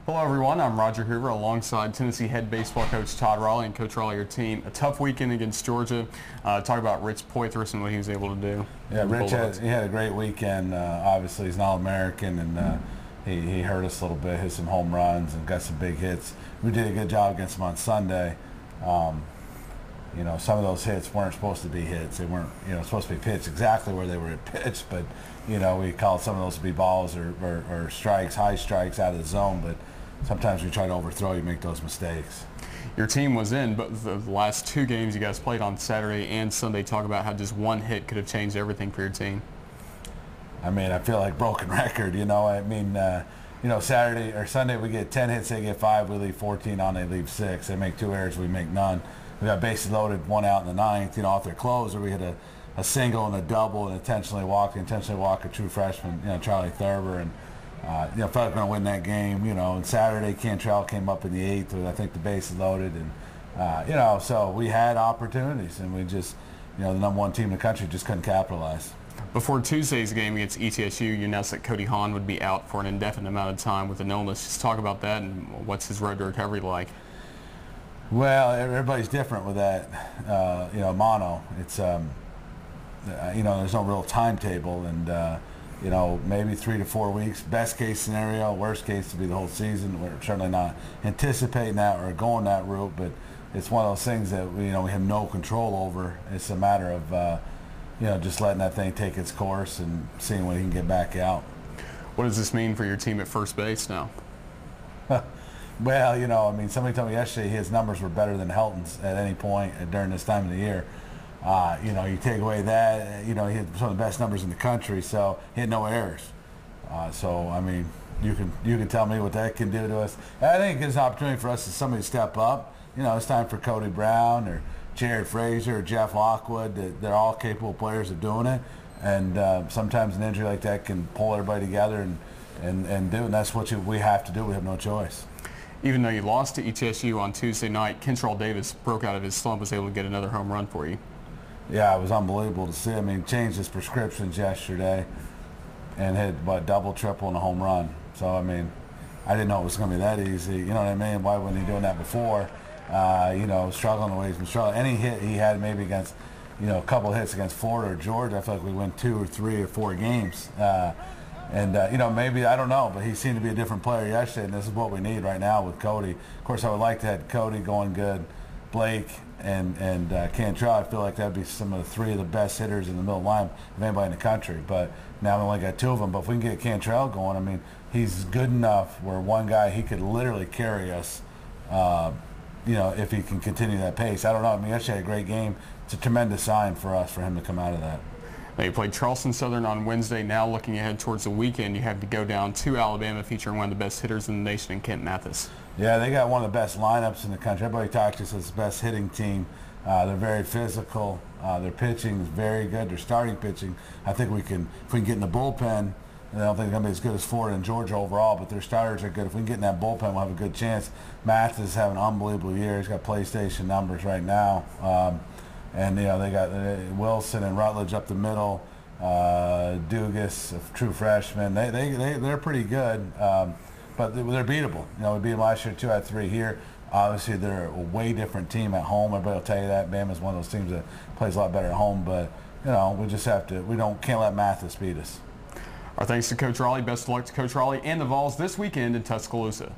Hello everyone, I'm Roger Hoover alongside Tennessee head baseball coach Todd Raleigh. And Coach Raleigh, your team, a tough weekend against Georgia. Talk about Rich Poitras and what he was able to do. Yeah, Rich had a great weekend. Obviously he's an All-American, and he hurt us a little bit, hit some home runs and got some big hits. We did a good job against him on Sunday. You know, some of those hits weren't supposed to be hits. They weren't, supposed to be pitched exactly where they were pitched, but, we called some of those to be balls or strikes, high strikes out of the zone, but sometimes we try to overthrow, you make those mistakes. Your team was in, but the last two games you guys played on Saturday and Sunday. Talk about how just one hit could have changed everything for your team. I mean, I feel like broken record, Saturday or Sunday we get 10 hits, they get 5, we leave 14 on, they leave 6. They make 2 errors, we make none. We got bases loaded, 1 out in the 9th, off their closer. We hit a single and a double and intentionally walk a true freshman, Charlie Thurber, and felt like we were going to win that game, and Saturday Cantrell came up in the 8th with, I think, the bases loaded, and, so we had opportunities, and we just, the #1 team in the country just couldn't capitalize. Before Tuesday's game against ETSU, you announced that Cody Hahn would be out for an indefinite amount of time with an illness. Just talk about that and what's his road to recovery like. Well, everybody's different with that, mono. It's, there's no real timetable, and, maybe 3 to 4 weeks. Best case scenario, worst case to be the whole season. We're certainly not anticipating that or going that route, but it's one of those things that we have no control over. It's a matter of, just letting that thing take its course and seeing when he can get back out. What does this mean for your team at first base now? Well, somebody told me yesterday his numbers were better than Helton's at any point during this time of the year. You take away that, he had some of the best numbers in the country, so he had no errors. You can tell me what that can do to us. I think it's an opportunity for us as somebody to step up. It's time for Cody Brown or Jared Frazier or Jeff Lockwood. They're all capable players of doing it, and sometimes an injury like that can pull everybody together and do it, and that's what we have to do. We have no choice. Even though you lost to ETSU on Tuesday night, Kentrell Davis broke out of his slump, was able to get another home run for you. Yeah, it was unbelievable to see. Changed his prescriptions yesterday and hit, double, triple, and a home run. So, I didn't know it was going to be that easy. You know what I mean? Why wasn't he doing that before? Struggling the way he's been struggling. Any hit he had maybe against, a couple of hits against Florida or Georgia, I feel like we win 2 or 3 or 4 games. Maybe, I don't know, but he seemed to be a different player yesterday, and this is what we need right now with Cody. Of course, I would like to have Cody going good, Blake, and Cantrell. I feel like that would be some of the 3 of the best hitters in the middle line of anybody in the country. But now we only got 2 of them. But if we can get Cantrell going, he's good enough where one guy, he could literally carry us, if he can continue that pace. I don't know. Yesterday had a great game. It's a tremendous sign for us for him to come out of that. Now you played Charleston Southern on Wednesday. Now looking ahead towards the weekend, you have to go down to Alabama featuring one of the best hitters in the nation in Kent Mathis. Yeah, they got one of the best lineups in the country. Everybody talks to us as the best hitting team. They're very physical. Their pitching is very good. Their starting pitching, I think if we can get in the bullpen, I don't think it's going to be as good as Florida and Georgia overall, but their starters are good. If we can get in that bullpen, we'll have a good chance. Mathis is having an unbelievable year. He's got PlayStation numbers right now. And they got Wilson and Rutledge up the middle, Dugas, a true freshman. They're pretty good, but they're beatable. We beat them last year 2 out of 3 here. Obviously, they're a way different team at home. Everybody will tell you that. Bama's one of those teams that plays a lot better at home, but we just have to. Can't let Mathis beat us. Our thanks to Coach Raleigh. Best of luck to Coach Raleigh and the Vols this weekend in Tuscaloosa.